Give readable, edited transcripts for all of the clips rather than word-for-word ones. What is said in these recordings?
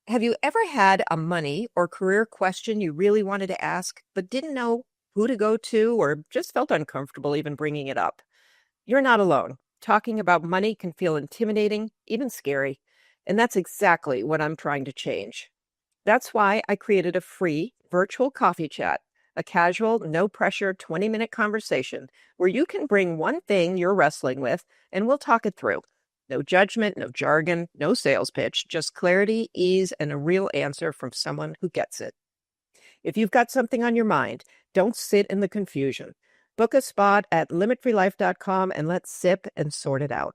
Have you ever had a money or career question you really wanted to ask, but didn't know who to go to or just felt uncomfortable even bringing it up? You're not alone. Talking about money can feel intimidating, even scary. And that's exactly what I'm trying to change. That's why I created a free virtual coffee chat, a casual, no pressure 20-minute conversation where you can bring one thing you're wrestling with and we'll talk it through. No judgment, no jargon, no sales pitch, just clarity, ease, and a real answer from someone who gets it. If you've got something on your mind, don't sit in the confusion. Book a spot at limitfreelife.com and let's sip and sort it out.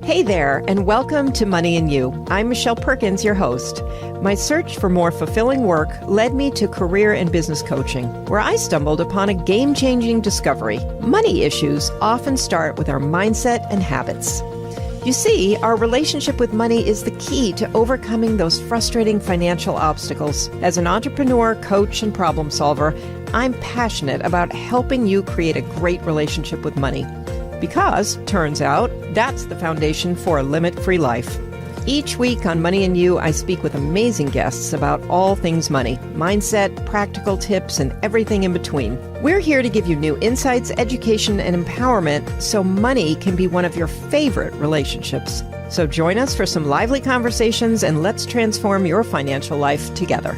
Hey there, and welcome to Money and You. I'm Michelle Perkins, your host. My search for more fulfilling work led me to career and business coaching, where I stumbled upon a game-changing discovery. Money issues often start with our mindset and habits. You see, our relationship with money is the key to overcoming those frustrating financial obstacles. As an entrepreneur, coach, and problem solver, I'm passionate about helping you create a great relationship with money. Because, turns out, that's the foundation for a limit-free life. Each week on Money and You, I speak with amazing guests about all things money, mindset, practical tips, and everything in between. We're here to give you new insights, education, and empowerment so money can be one of your favorite relationships. So join us for some lively conversations and let's transform your financial life together.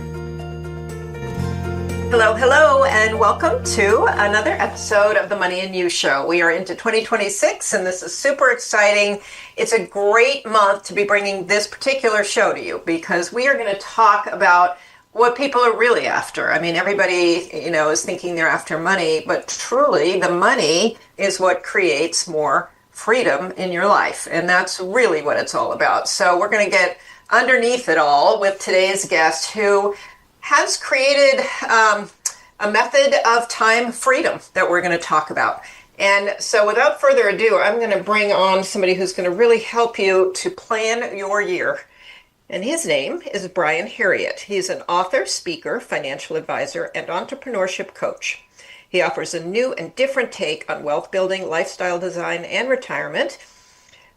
Hello, and welcome to another episode of the Money and You Show. We are into 2026, and this is super exciting. It's a great month to be bringing this particular show to you because we are going to talk about what people are really after. I mean, everybody, is thinking they're after money, but truly the money is what creates more freedom in your life, and that's really what it's all about. So we're going to get underneath it all with today's guest who has created a method of time freedom that we're going to talk about. And so without further ado, I'm going to bring on somebody who's going to really help you to plan your year. And his name is Brian Harriott. He's an author, speaker, financial advisor, and entrepreneurship coach. He offers a new and different take on wealth building, lifestyle design, and retirement,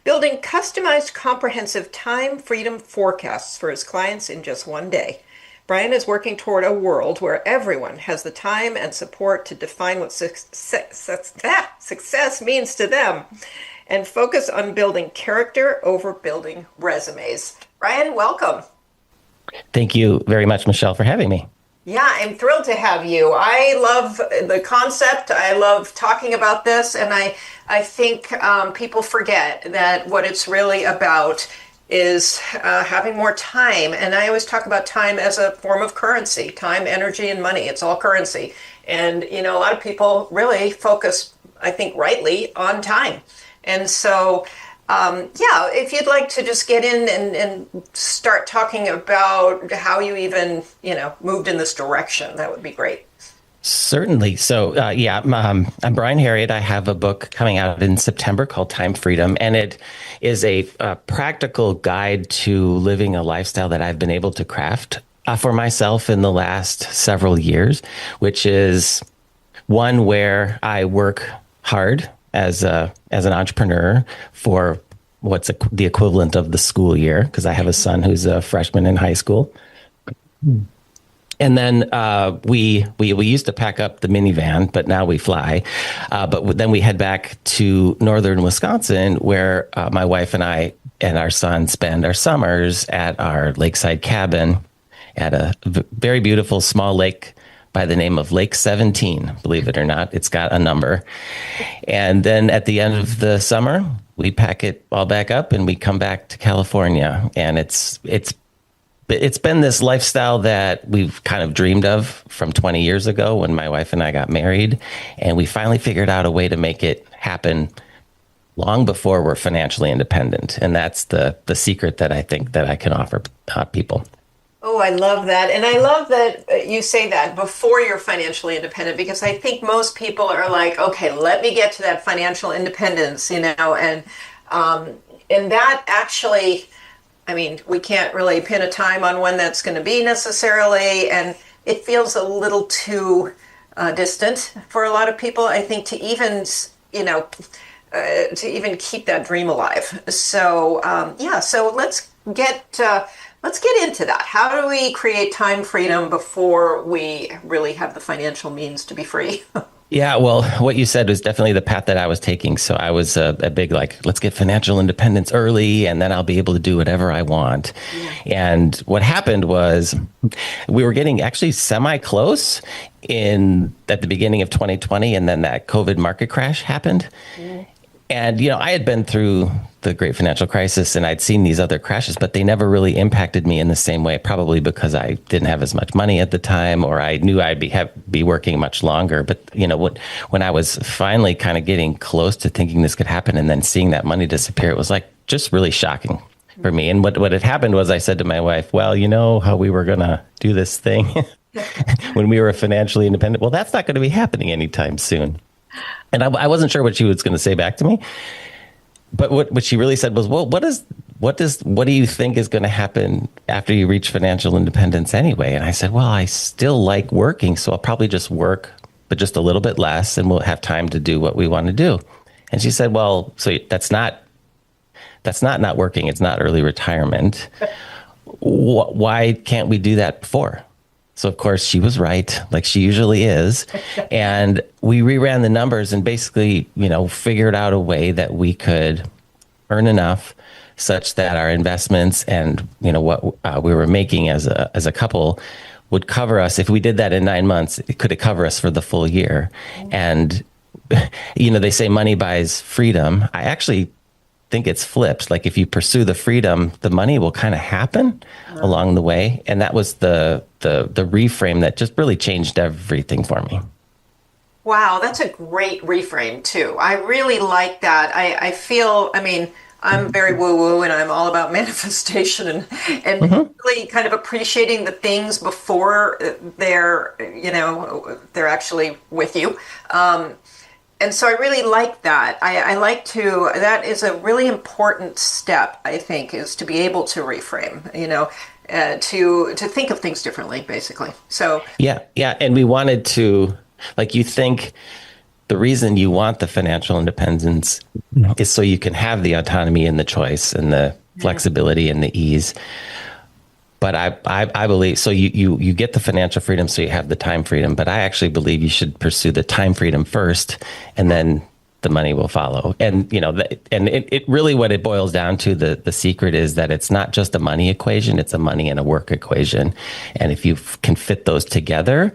building customized, comprehensive time freedom forecasts for his clients in just one day. Brian is working toward a world where everyone has the time and support to define what success means to them and focus on building character over building resumes. Brian, welcome. Thank you very much, Michelle, for having me. Yeah, I'm thrilled to have you. I love the concept. I love talking about this. And I think people forget that what it's really about is having more time. And I always talk about time as a form of currency, time, energy, and money. It's all currency. And, a lot of people really focus, I think rightly, on time. And so, if you'd like to just get in and start talking about how you even, moved in this direction, that would be great. Certainly. So, I'm Brian Harriott. I have a book coming out in September called Time Freedom, and it is a practical guide to living a lifestyle that I've been able to craft for myself in the last several years, which is one where I work hard as an entrepreneur for what's the equivalent of the school year, because I have a son who's a freshman in high school. And then we used to pack up the minivan, but now we fly. But then we head back to northern Wisconsin, where my wife and I and our son spend our summers at our lakeside cabin at a very beautiful small lake by the name of Lake 17. Believe it or not, it's got a number. And then at the end of the summer, we pack it all back up and we come back to California. And it's been this lifestyle that we've kind of dreamed of from 20 years ago when my wife and I got married. And we finally figured out a way to make it happen long before we're financially independent. And that's the secret that I think that I can offer people. Oh, I love that. And I love that you say that before you're financially independent, because I think most people are like, okay, let me get to that financial independence, and that actually, I mean, we can't really pin a time on when that's going to be necessarily, and it feels a little too distant for a lot of people, I think, to even keep that dream alive. So, so let's get let's get into that. How do we create time freedom before we really have the financial means to be free? Yeah, well, what you said was definitely the path that I was taking. So I was a big like, let's get financial independence early, and then I'll be able to do whatever I want. Yeah. And what happened was we were getting actually semi close in at the beginning of 2020, and then that COVID market crash happened. Mm. And, I had been through the great financial crisis and I'd seen these other crashes, but they never really impacted me in the same way, probably because I didn't have as much money at the time, or I knew I'd be working much longer. But, when I was finally kind of getting close to thinking this could happen and then seeing that money disappear, it was like just really shocking for me. And what had happened was I said to my wife, well, you know how we were going to do this thing when we were financially independent? Well, that's not going to be happening anytime soon. And I wasn't sure what she was going to say back to me. But what she really said was, well, what do you think is going to happen after you reach financial independence anyway? And I said, well, I still like working, so I'll probably just work, but just a little bit less, and we'll have time to do what we want to do. And she said, well, so that's not working. It's not early retirement. Why can't we do that before? So, of course, she was right, like she usually is. And we reran the numbers and basically, figured out a way that we could earn enough such that our investments and, what we were making as a couple would cover us. If we did that in 9 months, could it cover us for the full year? And, they say money buys freedom. I actually think it's flipped. Like if you pursue the freedom, the money will kind of happen along the way. And that was the reframe that just really changed everything for me. Wow, that's a great reframe too. I really like that. I feel, I'm very woo-woo and I'm all about manifestation and really kind of appreciating the things before they're actually with you. And so I really like that. I like that is a really important step, I think, is to be able to reframe, to think of things differently, basically. So yeah. And we wanted to, like, you think the reason you want the financial independence is so you can have the autonomy and the choice and the flexibility and the ease. But I believe, so you get the financial freedom, so you have the time freedom. But I actually believe you should pursue the time freedom first, and then the money will follow. And, it really, what it boils down to, the secret is that it's not just a money equation, it's a money and a work equation. And if you can fit those together,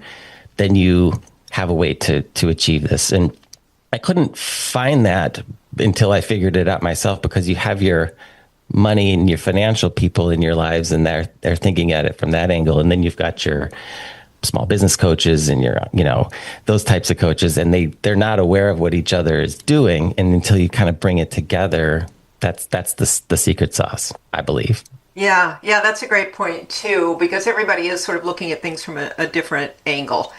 then you have a way to achieve this. And I couldn't find that until I figured it out myself, because you have your money and your financial people in your lives, and they're thinking at it from that angle. And then you've got your small business coaches and your, those types of coaches, and they're not aware of what each other is doing. And until you kind of bring it together, that's the secret sauce, I believe. Yeah, that's a great point too, because everybody is sort of looking at things from a different angle.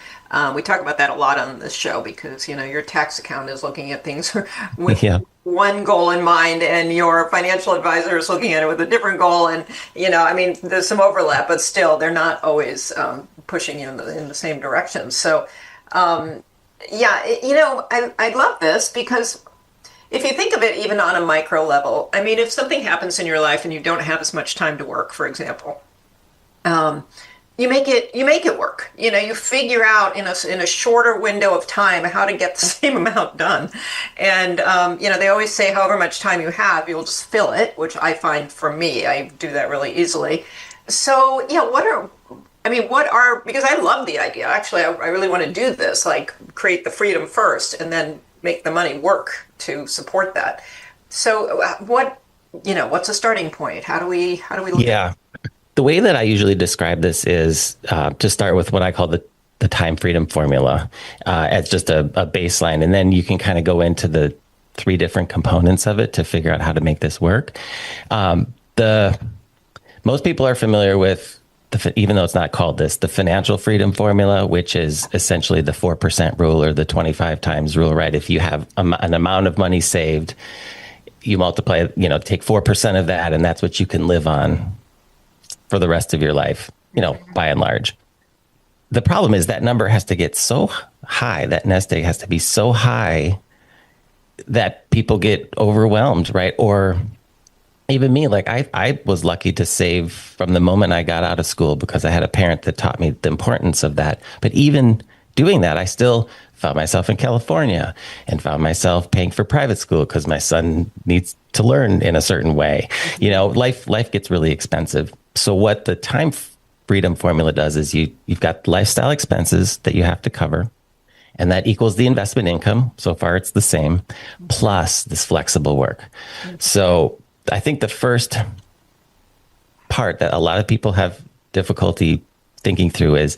We talk about that a lot on this show because, your tax account is looking at things with one goal in mind, and your financial advisor is looking at it with a different goal. And, there's some overlap, but still they're not always pushing you in the same direction. So, I love this because if you think of it even on a micro level, if something happens in your life and you don't have as much time to work, for example, you make it work. You figure out in a shorter window of time how to get the same amount done. And, they always say however much time you have, you'll just fill it, which I find for me, I do that really easily. So, because I love the idea. Actually, I really want to do this, like create the freedom first and then make the money work to support that. So what's a starting point? How do we look at it? The way that I usually describe this is to start with what I call the time freedom formula as just a baseline. And then you can kind of go into the 3 different components of it to figure out how to make this work. Most people are familiar with, even though it's not called this, the financial freedom formula, which is essentially the 4% rule or the 25 times rule, right? If you have an amount of money saved, you multiply, take 4% of that, and that's what you can live on for the rest of your life, by and large. The problem is that number has to get so high, that nest egg has to be so high that people get overwhelmed, right? Or even me, like I was lucky to save from the moment I got out of school because I had a parent that taught me the importance of that. But even doing that, I still found myself in California and found myself paying for private school because my son needs to learn in a certain way. You know, life gets really expensive. So what the time freedom formula does is you've got lifestyle expenses that you have to cover, and that equals the investment income. So far, it's the same, plus this flexible work. So I think the first part that a lot of people have difficulty thinking through is,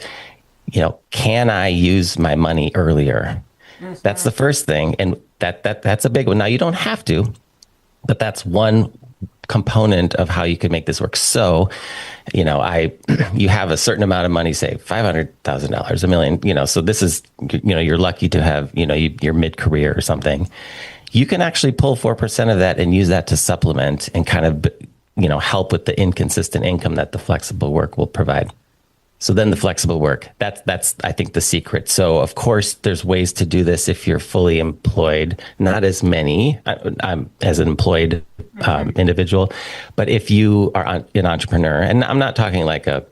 you know, can I use my money earlier? Mm-hmm. That's the first thing. And that's a big one. Now, you don't have to, but that's one component of how you could make this work. So, you know, you have a certain amount of money, say $500,000, $1 million, you know, so this is, you know, you're lucky to have, you know, you're mid-career or something. You can actually pull 4% of that and use that to supplement and kind of, you know, help with the inconsistent income that the flexible work will provide. So then the flexible work, that's I think the secret. So of course there's ways to do this if you're fully employed, not as many as an employed individual, but if you are an entrepreneur, and I'm not talking like a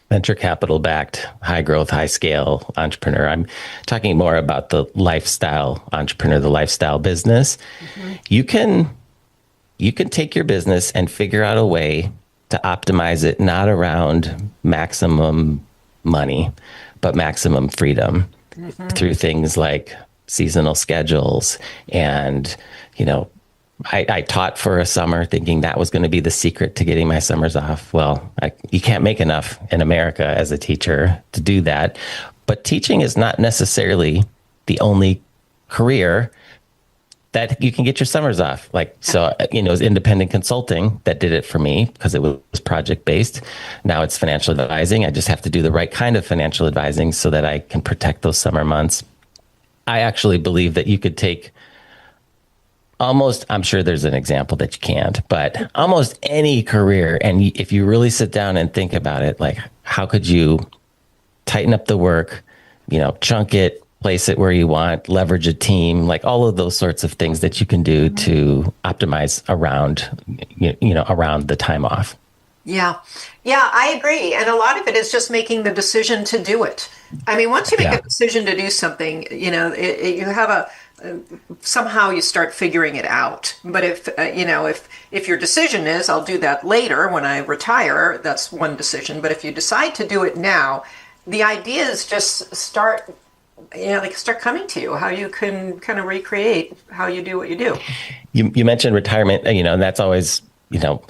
venture capital backed, high growth, high scale entrepreneur. I'm talking more about the lifestyle entrepreneur, the lifestyle business. Mm-hmm. You can take your business and figure out a way to optimize it, not around maximum money, but maximum freedom through things like seasonal schedules. And, you know, I taught for a summer thinking that was going to be the secret to getting my summers off. Well, you can't make enough in America as a teacher to do that. But teaching is not necessarily the only career that you can get your summers off. Like, so, you know, it was independent consulting that did it for me because it was project based. Now it's financial advising. I just have to do the right kind of financial advising so that I can protect those summer months. I actually believe that you could take almost, I'm sure there's an example that you can't, but almost any career. And if you really sit down and think about it, like, how could you tighten up the work, you know, chunk it, place it where you want, leverage a team, like all of those sorts of things that you can do to optimize around, you know, around the time off. Yeah. Yeah, I agree. And a lot of it is just making the decision to do it. I mean, once you make a decision to do something, you know, you have somehow you start figuring it out. But if, you know, if your decision is, I'll do that later when I retire, that's one decision. But if you decide to do it now, the ideas just start, you know, like start coming to you, how you can kind of recreate how you do what you do. You mentioned retirement, you know, and that's always, you know,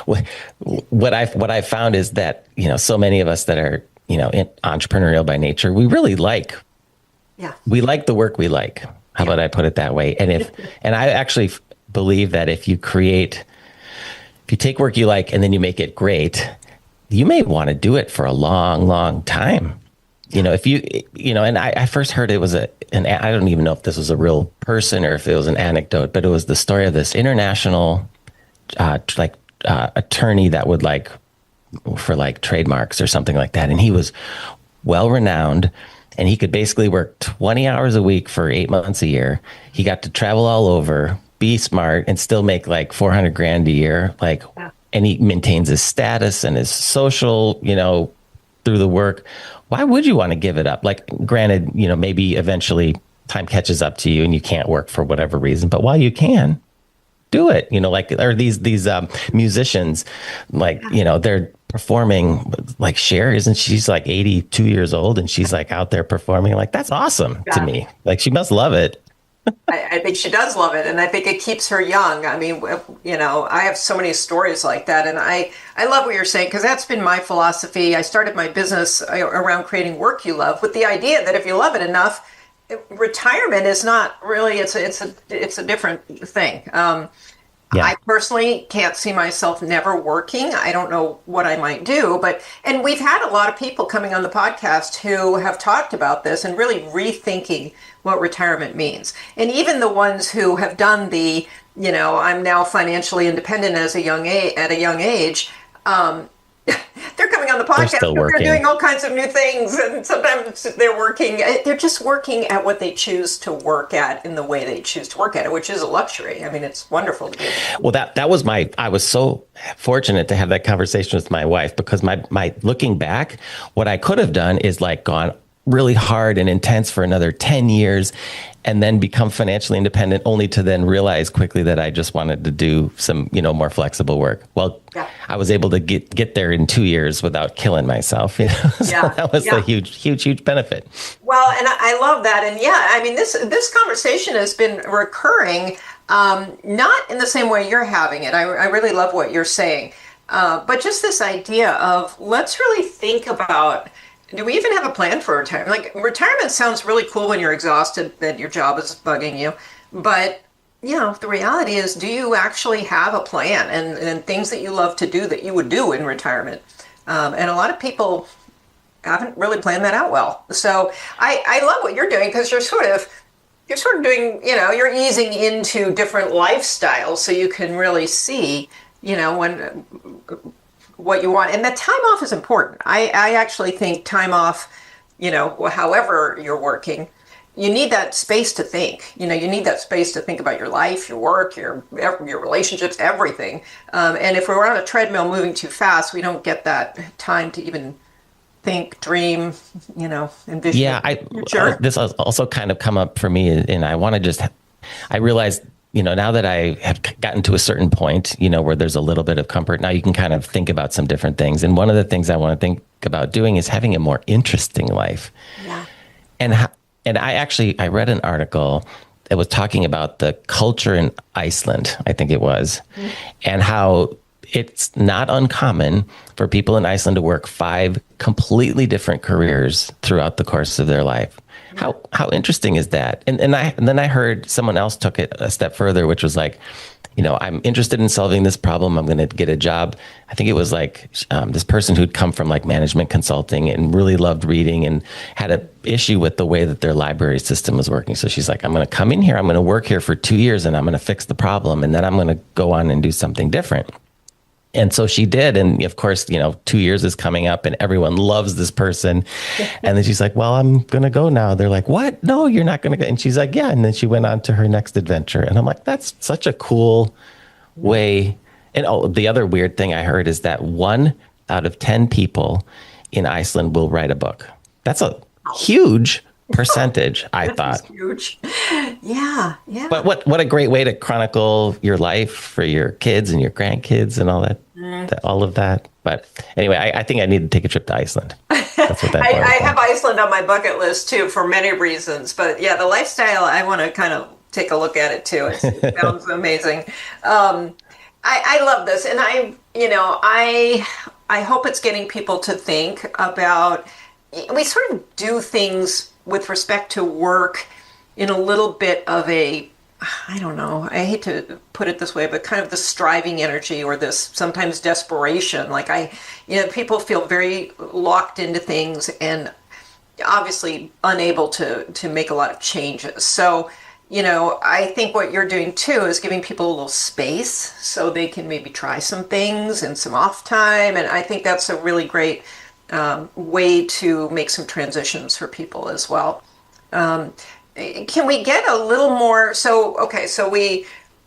what I've found is that, you know, so many of us that are, you know, entrepreneurial by nature, we really like the work we like. How about I put it that way? And I actually believe that if you take work you like and then you make it great, you may want to do it for a long, long time. You know, if you know, and I first heard it was I don't even know if this was a real person or if it was an anecdote, but it was the story of this international, attorney that would for trademarks or something like that. And he was well renowned and he could basically work 20 hours a week for 8 months a year. He got to travel all over, be smart and still make like $400,000 a year. And he maintains his status and his social, you know, through the work. Why would you want to give it up? Like, granted, you know, maybe eventually time catches up to you and you can't work for whatever reason, but while you can, do it. You know, like, or these musicians, like, you know, they're performing, like Cher, she's like 82 years old and she's like out there performing. Like, that's awesome to me. Like, she must love it. I think she does love it, and I think it keeps her young. I mean, you know, I have so many stories like that, and I love what you're saying, because that's been my philosophy. I started my business around creating work you love with the idea that if you love it enough, retirement is not really, it's a different thing. I personally can't see myself never working. I don't know what I might do, and we've had a lot of people coming on the podcast who have talked about this and really rethinking what retirement means. And even the ones who have done the, you know, I'm now financially independent at a young age, they're coming on the They're podcast, still but they're working. doing all kinds of new things. And sometimes they're just working at what they choose to work at in the way they choose to work at it, which is a luxury. I mean, it's wonderful to be able to. Well, that was I was so fortunate to have that conversation with my wife, because my looking back, what I could have done is like gone really hard and intense for another 10 years and then become financially independent, only to then realize quickly that I just wanted to do some, more flexible work. Well, Yeah. I was able to get there in 2 years without killing myself. So Yeah. that was Yeah. a huge benefit. Well, and I love that. And yeah, I mean, this conversation has been recurring, not in the same way you're having it. I really love what you're saying. But just this idea of let's really think about, do we even have a plan for retirement? Like, retirement sounds really cool when you're exhausted, that your job is bugging you. But, the reality is, do you actually have a plan and things that you love to do that you would do in retirement? And a lot of people haven't really planned that out well. So I love what you're doing, because you're sort of doing, you're easing into different lifestyles so you can really see, when what you want. And the time off is important. I actually think time off, however you're working, you need that space to think. You need that space to think about your life, your work, your relationships, everything. And if we're on a treadmill moving too fast, we don't get that time to even think, dream, envision. Yeah, this has also kind of come up for me, and I want to I realized, now that I have gotten to a certain point, where there's a little bit of comfort, now you can kind of think about some different things. And one of the things I want to think about doing is having a more interesting life. Yeah. And I read an article that was talking about the culture in Iceland, I think it was, and how it's not uncommon for people in Iceland to work 5 completely different careers throughout the course of their life. How interesting is that? And then I heard someone else took it a step further, which was like, I'm interested in solving this problem. I'm going to get a job. I think it was like this person who'd come from like management consulting and really loved reading and had an issue with the way that their library system was working. So she's like, I'm going to come in here. I'm going to work here for 2 years and I'm going to fix the problem. And then I'm going to go on and do something different. And so she did. And of course, 2 years is coming up and everyone loves this person. And then she's like, well, I'm going to go now. They're like, what? No, you're not going to go. And she's like, yeah. And then she went on to her next adventure. And I'm like, that's such a cool way. And the other weird thing I heard is that 1 out of 10 people in Iceland will write a book. That's a huge percentage, I thought. Huge. Yeah. But what a great way to chronicle your life for your kids and your grandkids and all that, all of that. But anyway, I think I need to take a trip to Iceland. That's what that I have Iceland on my bucket list too, for many reasons. But yeah, the lifestyle, I want to kind of take a look at it too. It sounds amazing. I love this, and I hope it's getting people to think about. We sort of do things with respect to work in a little bit of a, I don't know, I hate to put it this way, but kind of the striving energy or this sometimes desperation. Like people feel very locked into things and obviously unable to make a lot of changes. So, I think what you're doing too is giving people a little space so they can maybe try some things and some off time. And I think that's a really great way to make some transitions for people as well. Can we get a little more? So we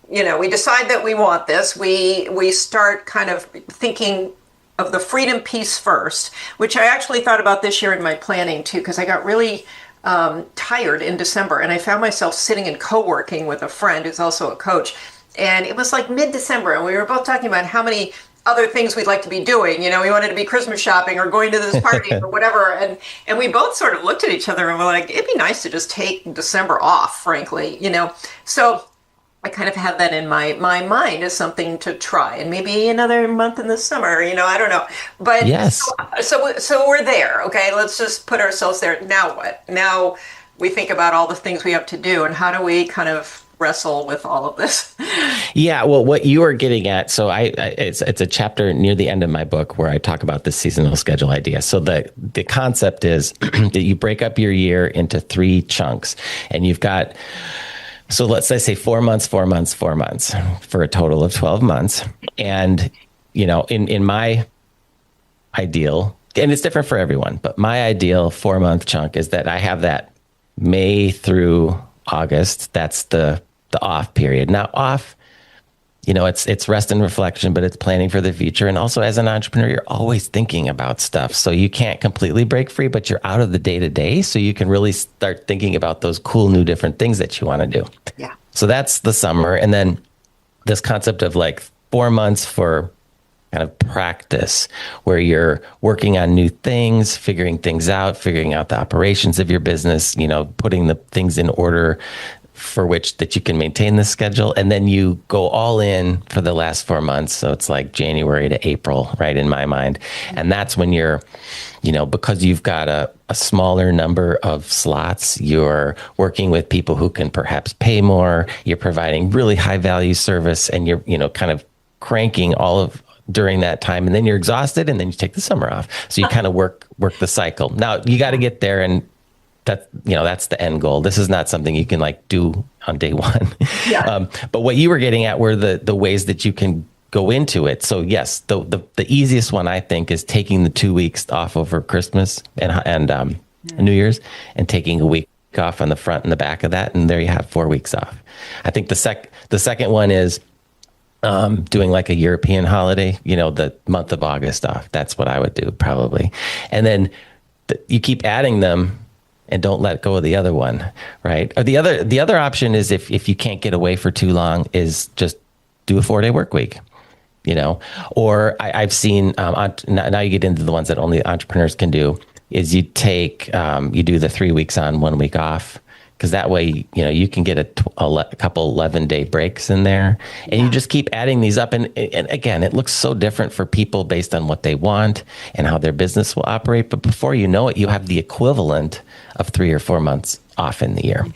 decide that we want this. We start kind of thinking of the freedom piece first, which I actually thought about this year in my planning too, because I got really tired in December, and I found myself sitting and co-working with a friend who's also a coach, and it was like mid-December, and we were both talking about how many other things we'd like to be doing. We wanted to be Christmas shopping or going to this party or whatever. And we both sort of looked at each other and were like, it'd be nice to just take December off, frankly, So I kind of have that in my mind as something to try, and maybe another month in the summer, I don't know. But yes. So we're there. Okay. Let's just put ourselves there. Now what? Now we think about all the things we have to do, and how do we kind of wrestle with all of this? Yeah, well, what you are getting at, so it's a chapter near the end of my book where I talk about the seasonal schedule idea. So the concept is that you break up your year into 3 chunks, and you've got, so let's say 4 months, 4 months, 4 months for a total of 12 months. And, in my ideal, and it's different for everyone, but my ideal 4-month chunk is that I have that May through August. That's the off period. Now off, it's rest and reflection, but it's planning for the future. And also as an entrepreneur, you're always thinking about stuff. So you can't completely break free, but you're out of the day to day. So you can really start thinking about those cool new different things that you want to do. Yeah. So that's the summer. And then this concept of like 4 months for kind of practice where you're working on new things, figuring things out, figuring out the operations of your business, putting the things in order for which that you can maintain the schedule. And then you go all in for the last 4 months. So it's like January to April, right? In my mind. And that's when you're, because you've got a smaller number of slots, you're working with people who can perhaps pay more. You're providing really high value service, and you're, kind of cranking all of during that time, and then you're exhausted, and then you take the summer off. So you kind of work the cycle. Now you got to get there, and that's the end goal. This is not something you can like do on day one. Yeah. But what you were getting at were the ways that you can go into it. So yes, the easiest one I think is taking the 2 weeks off over Christmas and New Year's, and taking a week off on the front and the back of that, and there you have 4 weeks off. I think the second one is doing like a European holiday, the month of August off. That's what I would do probably. And then you keep adding them and don't let go of the other one, right? Or the other option is if you can't get away for too long, is just do a 4-day work week, or I've seen, now you get into the ones that only entrepreneurs can do, is you take, you do the 3 weeks on, 1 week off. Because that way, you can get a couple 11-day breaks in there, and you just keep adding these up. And again, it looks so different for people based on what they want and how their business will operate. But before you know it, you have the equivalent of 3 or 4 months off in the year.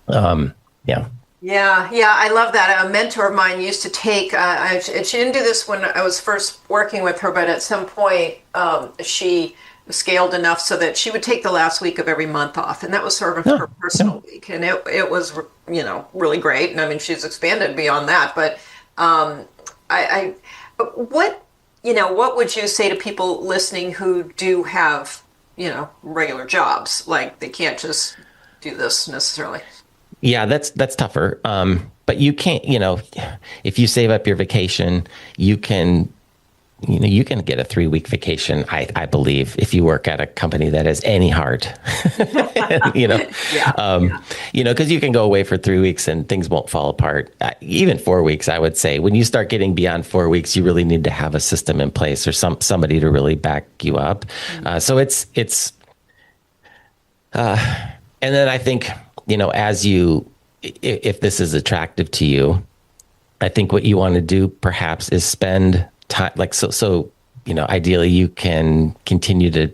Yeah. Yeah, I love that. A mentor of mine used to take, she didn't do this when I was first working with her, but at some point she scaled enough so that she would take the last week of every month off, and that was sort of her personal week, and it was really great. And I mean, she's expanded beyond that, but what would you say to people listening who do have regular jobs, like they can't just do this necessarily? Yeah, that's tougher. But you can't, if you save up your vacation, you can get a 3-week vacation, I believe, if you work at a company that has any heart, because you can go away for 3 weeks and things won't fall apart. Even 4 weeks, I would say. When you start getting beyond 4 weeks, you really need to have a system in place or somebody to really back you up. So it's, and then I think, if this is attractive to you, I think what you want to do perhaps is spend time, ideally you can continue to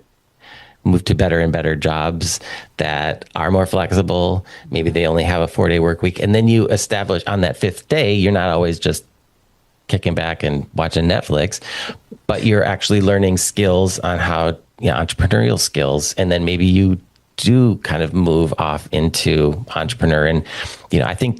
move to better and better jobs that are more flexible. Maybe they only have a 4-day work week. And then you establish on that 5th day, you're not always just kicking back and watching Netflix, but you're actually learning skills on how, entrepreneurial skills. And then maybe you do kind of move off into entrepreneur. And,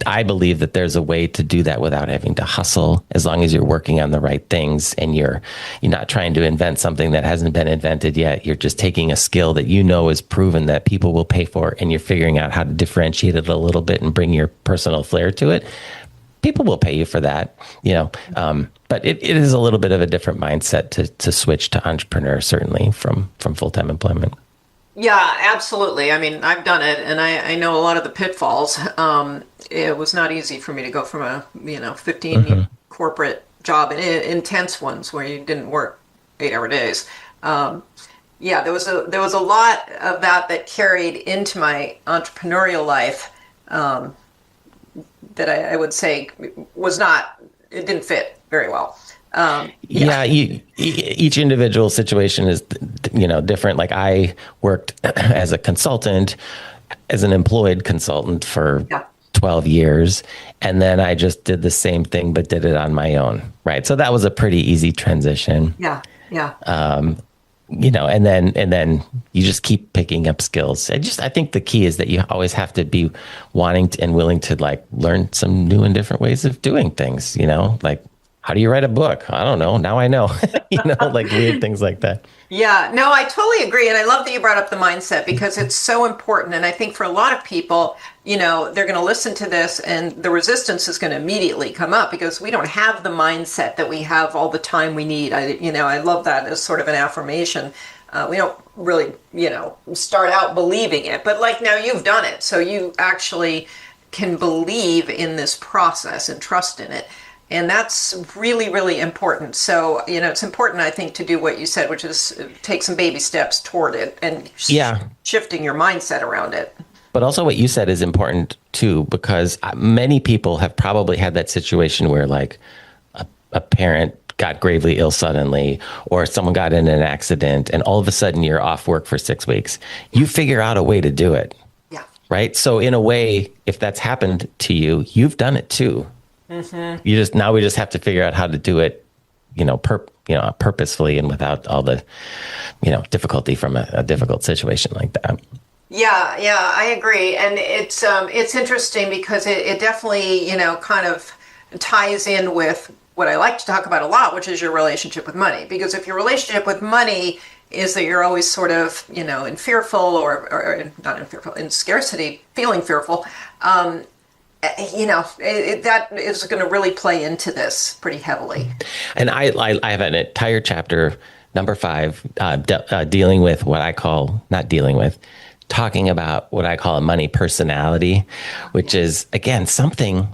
I believe that there's a way to do that without having to hustle, as long as you're working on the right things and you're not trying to invent something that hasn't been invented yet. You're just taking a skill that is proven that people will pay for, and you're figuring out how to differentiate it a little bit and bring your personal flair to it. People will pay you for that, but it is a little bit of a different mindset to switch to entrepreneur, certainly from full-time employment. Yeah, absolutely. I mean, I've done it, and I know a lot of the pitfalls. It was not easy for me to go from a 15 corporate job, and intense ones where you didn't work 8-hour days. There was a lot of that carried into my entrepreneurial life that I would say it didn't fit very well. Each individual situation is, different. Like I worked as a consultant, as an employed consultant for 12 years. And then I just did the same thing, but did it on my own. Right. So that was a pretty easy transition. Yeah. And then you just keep picking up skills. I think the key is that you always have to be wanting to and willing to learn some new and different ways of doing things, how do you write a book? I don't know. Now I know, like weird things like that. Yeah, no, I totally agree. And I love that you brought up the mindset because it's so important. And I think for a lot of people, they're going to listen to this and the resistance is going to immediately come up because we don't have the mindset that we have all the time we need. I love that as sort of an affirmation. We don't really, start out believing it, but like now you've done it. So you actually can believe in this process and trust in it. And that's really, really important. So, it's important, I think, to do what you said, which is take some baby steps toward it and shifting your mindset around it. But also what you said is important, too, because many people have probably had that situation where like a parent got gravely ill suddenly or someone got in an accident and all of a sudden you're off work for 6 weeks. You figure out a way to do it. Yeah. Right. So in a way, if that's happened to you, you've done it, too. Mm-hmm. Now we just have to figure out how to do it, purposefully and without all the, difficulty from a difficult situation like that. Yeah, I agree. And it's interesting because it definitely, kind of ties in with what I like to talk about a lot, which is your relationship with money. Because if your relationship with money is that you're always sort of, in fearful or not in fearful, in scarcity, feeling fearful, that is going to really play into this pretty heavily. And I have an entire chapter, number 5, dealing with talking about what I call a money personality, which is, again, something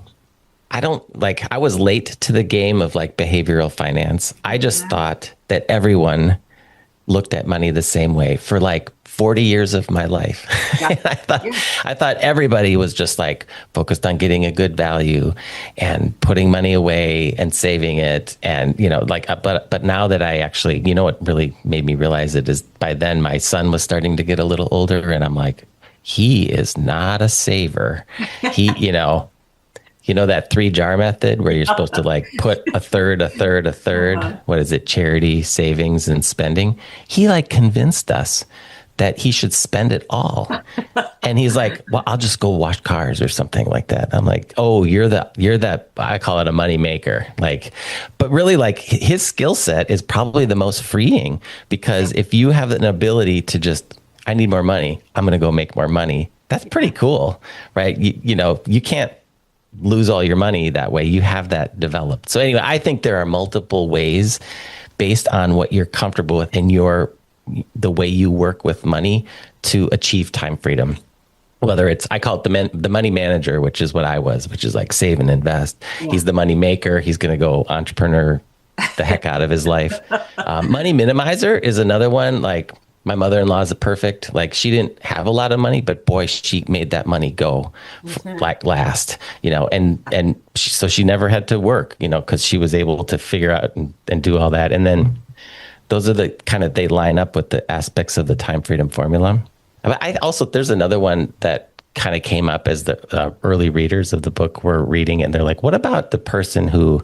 I don't like. I was late to the game of like behavioral finance. I just thought that everyone looked at money the same way for like 40 years of my life. Yeah. I thought everybody was just like focused on getting a good value and putting money away and saving it. And, but now that I actually, what really made me realize it is by then my son was starting to get a little older and I'm like, he is not a saver. He, that 3-jar method where you're supposed to like put a third. What is it? Charity, savings, and spending. He like convinced us that he should spend it all. And he's like, well, I'll just go wash cars or something like that. I'm like, oh, you're that, I call it a money maker. Like, but really like his skill set is probably the most freeing because if you have an ability to just, I need more money, I'm going to go make more money. That's pretty cool, right? You can't lose all your money that way. You have that developed. So anyway, I think there are multiple ways based on what you're comfortable with and the way you work with money to achieve time freedom. Whether it's, I call it the money manager, which is what I was, which is like save and invest. Yeah. He's the money maker. He's going to go entrepreneur the heck out of his life. Money minimizer is another one. Like my mother-in-law is perfect. Like she didn't have a lot of money, but boy, she made that money go like last, so she never had to work, because she was able to figure out and do all that. And then those are the kind of, they line up with the aspects of the time freedom formula. There's another one that kind of came up as the early readers of the book were reading, and they're like, what about the person who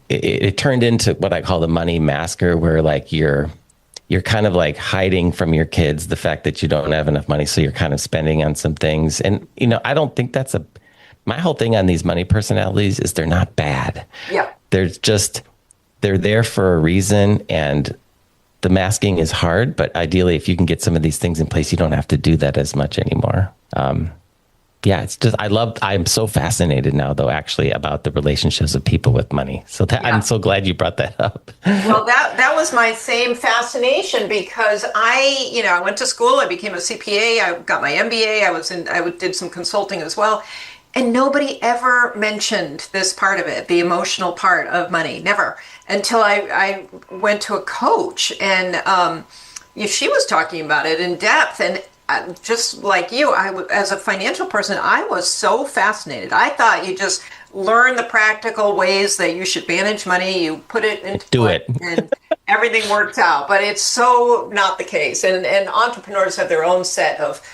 it turned into what I call the money masker, where like you're kind of like hiding from your kids the fact that you don't have enough money. So you're kind of spending on some things. And, I don't think my whole thing on these money personalities is they're not bad. Yeah. They're there for a reason, and the masking is hard, but ideally if you can get some of these things in place, you don't have to do that as much anymore. It's just, I'm so fascinated now though, actually, about the relationships of people with money. So I'm so glad you brought that up. Well, that was my same fascination because I went to school, I became a CPA, I got my MBA, I did some consulting as well. And nobody ever mentioned this part of it, the emotional part of money, never, until I went to a coach and she was talking about it in depth. And just like you, as a financial person, I was so fascinated. I thought you just learn the practical ways that you should manage money, you put it into do it, and everything works out. But it's so not the case. And entrepreneurs have their own set of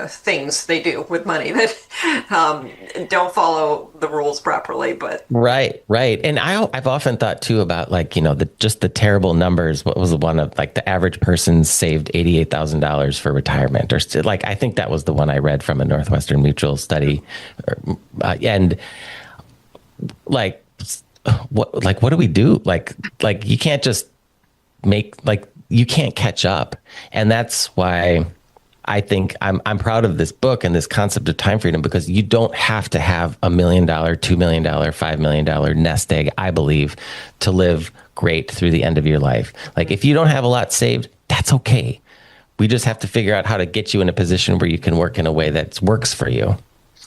things they do with money that don't follow the rules properly. But right. And I've often thought too about like, just the terrible numbers. What was the one of like the average person saved $88,000 for retirement, or like, I think that was the one I read from a Northwestern Mutual study. And like, what do we do? Like you can't just you can't catch up. And that's why I think I'm proud of this book and this concept of time freedom, because you don't have to have $1 million, $2 million, $5 million nest egg, I believe, to live great through the end of your life. Like if you don't have a lot saved, that's okay. We just have to figure out how to get you in a position where you can work in a way that works for you,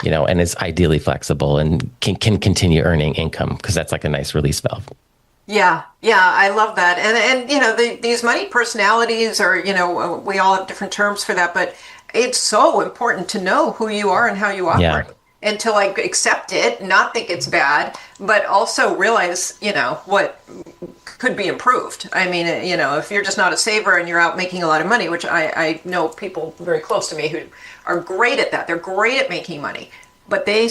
and is ideally flexible and can continue earning income, because that's like a nice release valve. Yeah, I love that. And these money personalities are, we all have different terms for that, but it's so important to know who you are and how you operate. Yeah. And to accept it, not think it's bad, but also realize, what could be improved. I mean, if you're just not a saver and you're out making a lot of money, which I know people very close to me who are great at that. They're great at making money, but they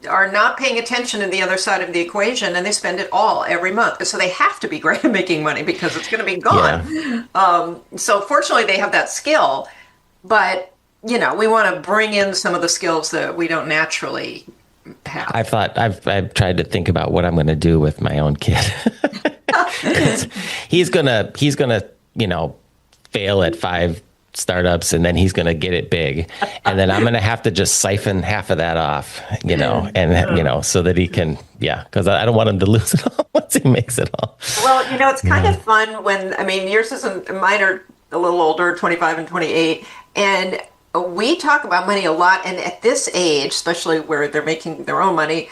are not paying attention to the other side of the equation, and they spend it all every month. So they have to be great at making money because it's going to be gone. Yeah. So fortunately they have that skill, but we want to bring in some of the skills that we don't naturally have. I've tried to think about what I'm going to do with my own kid. he's gonna fail at 5 startups, and then he's going to get it big, and then I'm going to have to just siphon half of that off, so that he can, because I don't want him to lose it all once he makes it all. Well, it's kind of fun when, yours isn't, mine are a little older, 25 and 28, and we talk about money a lot, and at this age, especially where they're making their own money,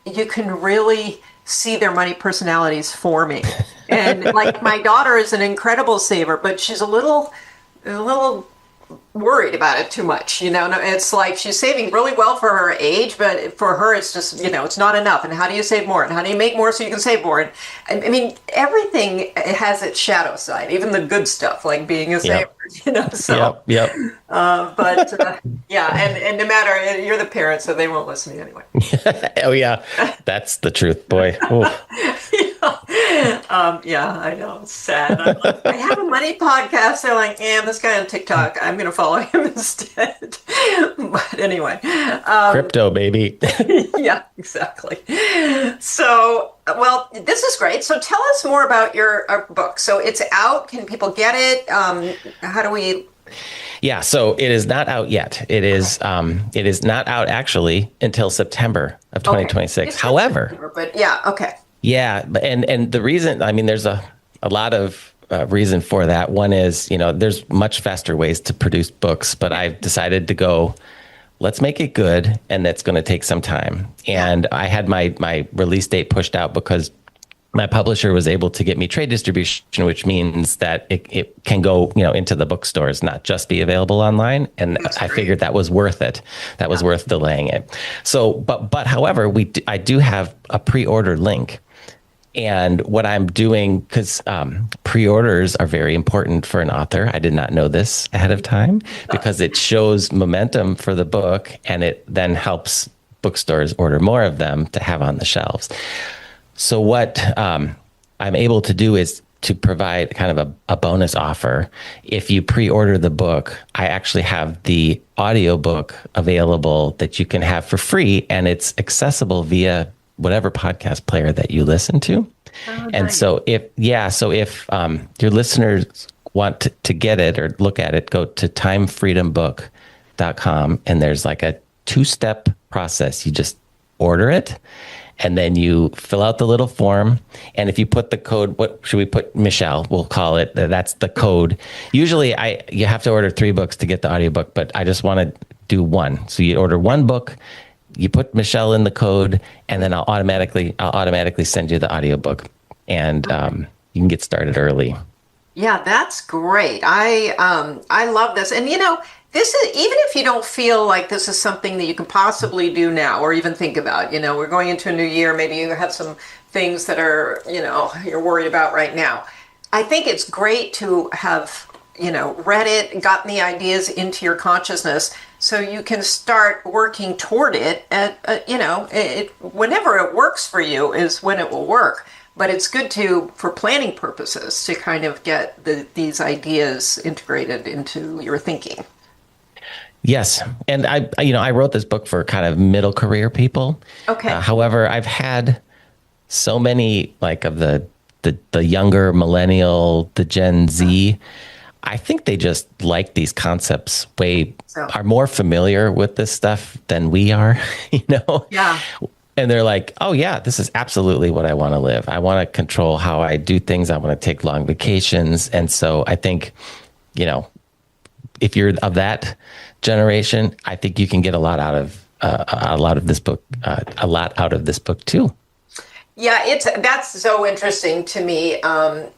you can really see their money personalities forming. And my daughter is an incredible saver, but she's a little worried about it too much. It's like she's saving really well for her age, but for her, it's just, it's not enough. And how do you save more? And how do you make more so you can save more? And everything has its shadow side, even the good stuff, like being a saver, so. Yep. And no matter, you're the parent, so they won't listen to you anyway. Oh yeah. That's the truth, boy. I know. It's sad. I have a money podcast. They're like, this guy on TikTok, I'm going to follow him instead. But anyway. Crypto, baby. Yeah, exactly. So, well, this is great. So tell us more about your book. So it's out. Can people get it? How do we... Yeah, so it is not out yet. It is not out actually until September of 2026. Okay. However, but yeah, okay. Yeah, and the reason, there's a lot of reason for that. One is, there's much faster ways to produce books, but I've decided to go, let's make it good, and that's going to take some time. And I had my release date pushed out because my publisher was able to get me trade distribution, which means that it can go, into the bookstores, not just be available online. And I figured that was worth it. That was worth delaying it. So, but however, I do have a pre-order link. And what I'm doing, because pre-orders are very important for an author. I did not know this ahead of time, because it shows momentum for the book, and it then helps bookstores order more of them to have on the shelves. So what I'm able to do is to provide kind of a bonus offer. If you pre-order the book, I actually have the audiobook available that you can have for free, and it's accessible via whatever podcast player that you listen to. Oh, and nice. So if your listeners want to get it or look at it, go to timefreedombook.com, and there's like a 2-step process. You just order it, and then you fill out the little form. And if you put the code, what should we put? Michelle, we'll call it. That's the code. Usually you have to order 3 books to get the audiobook, but I just want to do 1. So you order 1 book, you put Michelle in the code, and then I'll automatically send you the audiobook, and you can get started early. Yeah, that's great. I love this. And this is, even if you don't feel like this is something that you can possibly do now or even think about, we're going into a new year, maybe you have some things that are, you're worried about right now. I think it's great to have, read it, gotten the ideas into your consciousness, so you can start working toward it. And, whenever it works for you is when it will work. But it's good for planning purposes, to kind of get these ideas integrated into your thinking. Yes. And I wrote this book for kind of middle career people. Okay. However, I've had so many like of the younger millennial, the Gen Z, I think they just like these concepts way So, are more familiar with this stuff than we are, you know? yeah. And they're like, oh yeah, this is absolutely what I want to live. I want to control how I do things. I want to take long vacations. And so I think, you know, if you're of that generation, I think you can get a lot of this book, a lot out of this book too. Yeah, that's so interesting to me. I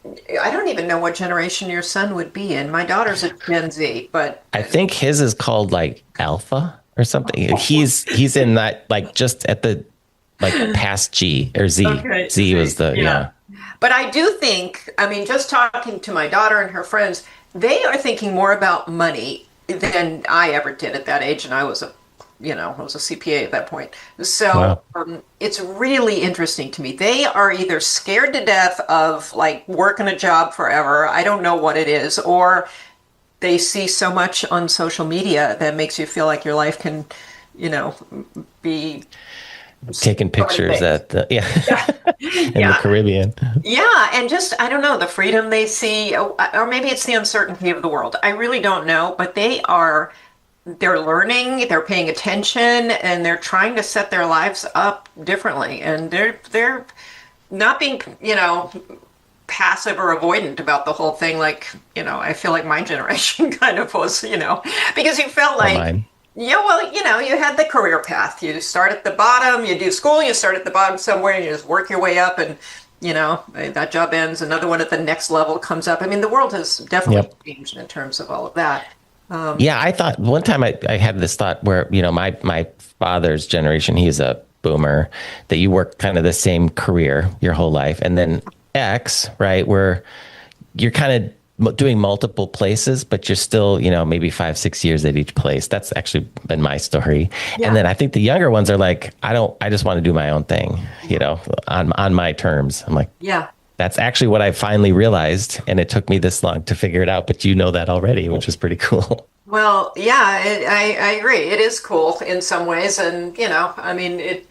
don't even know what generation your son would be in. My daughter's a Gen Z, but I think his is called like Alpha or something. He's in that like just at the like past G or Z. okay, Z was the yeah. But I do think, I mean, just talking to my daughter and her friends, they are thinking more about money than I ever did at that age, and I was a CPA at that point. So Wow. it's really interesting to me. They are either scared to death of like working a job forever. I don't know what it is, or they see so much on social media that makes you feel like your life can, you know, be Taking so many pictures things. at the Yeah, in the yeah, Caribbean. yeah, and just I don't know the freedom they see, or maybe it's the uncertainty of the world. I really don't know, but they're learning, they're paying attention, and they're trying to set their lives up differently. And they're not being, passive or avoidant about the whole thing. Like, I feel like my generation kind of was, because you felt Or like, mine. yeah, well, you had the career path. You start at the bottom, you do school, you start at the bottom somewhere, and you just work your way up, and that job ends, another one at the next level comes up. I mean, the world has definitely Yep. changed in terms of all of that. Yeah, I thought one time I had this thought where, my father's generation, he's a boomer, that you work kind of the same career your whole life. And then X, right, where you're kind of doing multiple places, but you're still, maybe 5, 6 years at each place. That's actually been my story. Yeah. And then I think the younger ones are like, I just want to do my own thing, on my terms. I'm like, Yeah. that's actually what I finally realized. And it took me this long to figure it out, but you know that already, which is pretty cool. Well, yeah, I agree. It is cool in some ways, and I mean,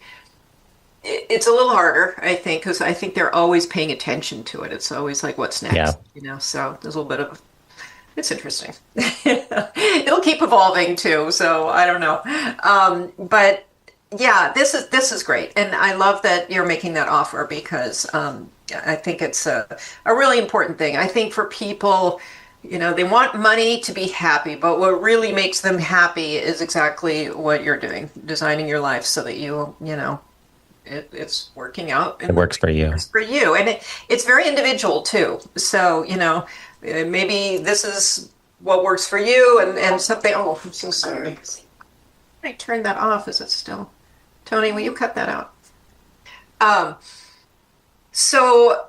it's a little harder, I think, because I think they're always paying attention to it. It's always like, what's Yeah. next? So there's a little bit of it's interesting. It'll keep evolving too, so I don't know. But yeah, this is great, and I love that you're making that offer because I think it's a really important thing. I think for people. They want money to be happy, but what really makes them happy is exactly what you're doing, designing your life so that it's working out It and works for you. works for you. And it's very individual too. So, maybe this is what works for you and something. Oh, I'm so sorry. I turned that off. Is it still? Tony, will you cut that out? Um, so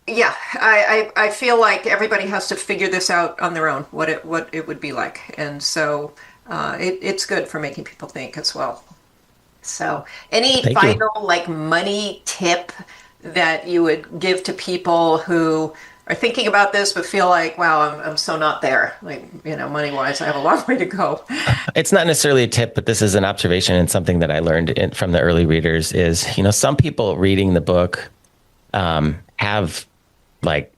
yeah, I feel like everybody has to figure this out on their own, what it would be like, and so it's good for making people think as well. So, any Thank you. final like money tip that you would give to people who are thinking about this but feel like, wow, I'm so not there, like money wise, I have a long way to go. It's not necessarily a tip, but this is an observation and something that I learned from the early readers is, some people reading the book have like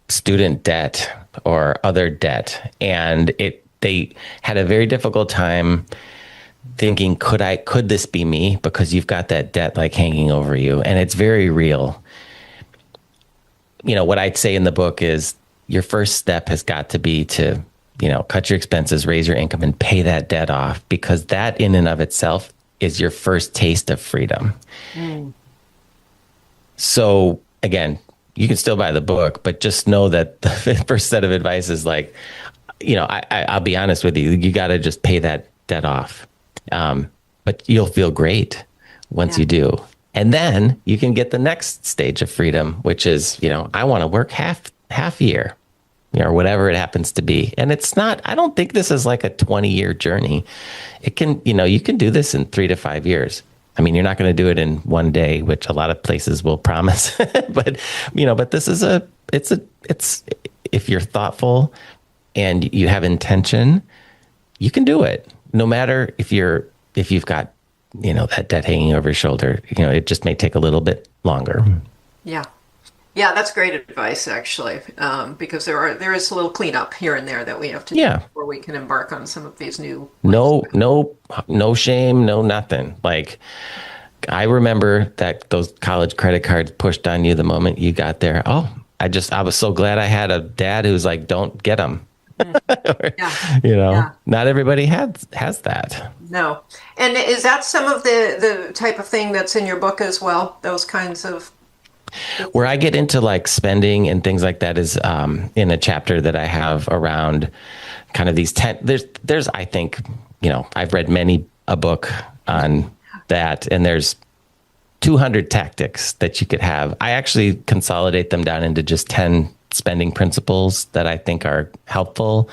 student debt or other debt, and they had a very difficult time thinking, could this be me? Because you've got that debt like hanging over you, and it's very real. What I'd say in the book is your first step has got to be to, cut your expenses, raise your income, and pay that debt off, because that in and of itself is your first taste of freedom. So again, you can still buy the book, but just know that the first set of advice is like, I'll be honest with you, you got to just pay that debt off. But you'll feel great once Yeah. you do. And then you can get the next stage of freedom, which is, I want to work half year, or whatever it happens to be. And it's not, I don't think this is like a 20-year journey. It can, you can do this in 3 to 5 years. I mean, you're not going to do it in one day, which a lot of places will promise, but this is it's, if you're thoughtful and you have intention, you can do it. No matter if you've got that debt hanging over your shoulder. It just may take a little bit longer. Yeah. Yeah, that's great advice, actually, because there is a little cleanup here and there that we have to do before we can embark on some of these new. No shame, no nothing. Like, I remember that those college credit cards pushed on you the moment you got there. Oh, I was so glad I had a dad who's like, don't get them. Not everybody has that. No. And is that some of the type of thing that's in your book as well? Those kinds of. Where I get into like spending and things like that is in a chapter that I have around kind of these 10. There's I think, I've read many a book on that, and there's 200 tactics that you could have. I actually consolidate them down into just 10 spending principles that I think are helpful.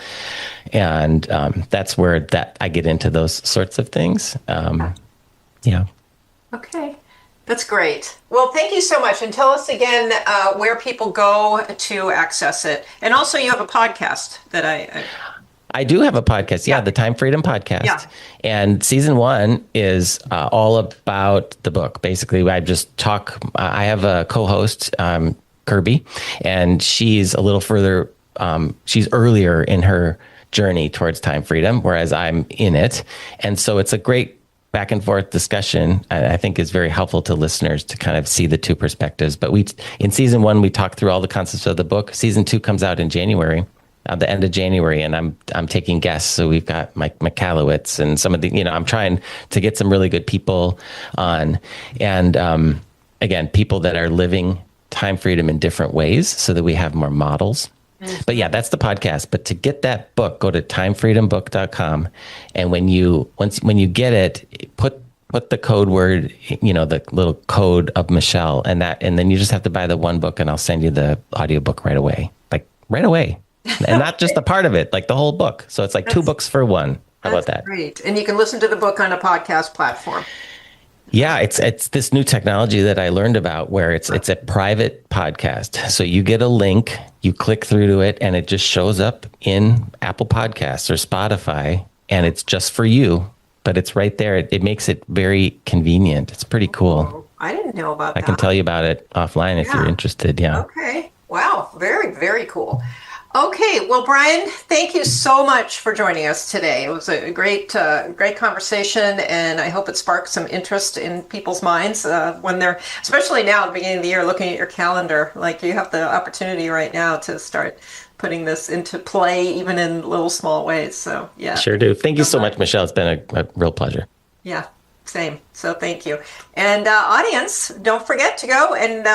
And that's where I get into those sorts of things. Okay. That's great. Well, thank you so much. And tell us again where people go to access it. And also you have a podcast that I do have a podcast. Yeah, the Time Freedom Podcast. Yeah. And season 1 is all about the book. Basically, I have a co-host, Kirby, and she's a little further, she's earlier in her journey towards time freedom, whereas I'm in it. And so it's a great back and forth discussion. I think is very helpful to listeners to kind of see the two perspectives. But in season 1, we talked through all the concepts of the book. Season 2 comes out in January, the end of January, and I'm taking guests. So we've got Mike Michalowicz and some of the, I'm trying to get some really good people on. And again, people that are living time freedom in different ways so that we have more models. But yeah, that's the podcast. But to get that book, go to timefreedombook.com. And when you get it, put the code word, the little code of Michelle and then you just have to buy the one book and I'll send you the audiobook right away. Like right away. And not just a part of it, like the whole book. So it's like 2 books for one. How about that? Great. And you can listen to the book on a podcast platform. Yeah, it's this new technology that I learned about where it's a private podcast. So you get a link, you click through to it, and it just shows up in Apple Podcasts or Spotify, and it's just for you, but it's right there. It makes it very convenient. It's pretty cool. I didn't know about that. I can tell you about it offline if you're interested. Yeah. Okay. Wow. Very, very cool. Okay, well, Brian, thank you so much for joining us today. It was a great conversation, and I hope it sparked some interest in people's minds when they're, especially now at the beginning of the year, looking at your calendar. Like you have the opportunity right now to start putting this into play, even in little small ways. So, yeah. Sure do. Thank you so much, Michelle. It's been a real pleasure. Yeah. Same. So thank you. And audience, don't forget to go and,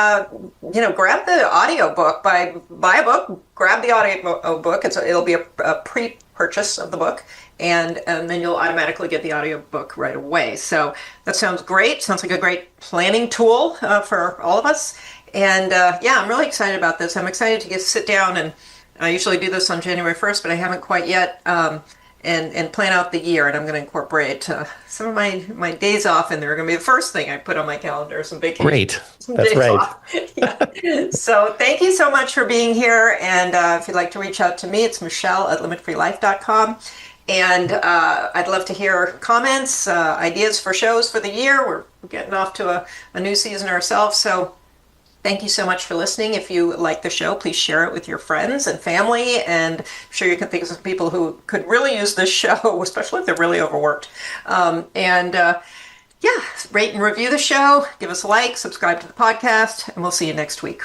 grab the audio book. Buy a book, grab the audio book. It'll be a pre-purchase of the book. And then you'll automatically get the audio book right away. So that sounds great. Sounds like a great planning tool for all of us. And I'm really excited about this. I'm excited to sit down, and I usually do this on January 1st, but I haven't quite yet. And plan out the year, and I'm going to incorporate some of my days off, and they're going to be the first thing I put on my calendar. Some vacation. Great, that's right. So thank you so much for being here, and if you'd like to reach out to me, it's Michelle@limitfreelife.com, and I'd love to hear comments, ideas for shows for the year. We're getting off to a new season ourselves, so. Thank you so much for listening. If you like the show, please share it with your friends and family. And I'm sure you can think of some people who could really use this show, especially if they're really overworked. Rate and review the show. Give us a like, subscribe to the podcast, and we'll see you next week.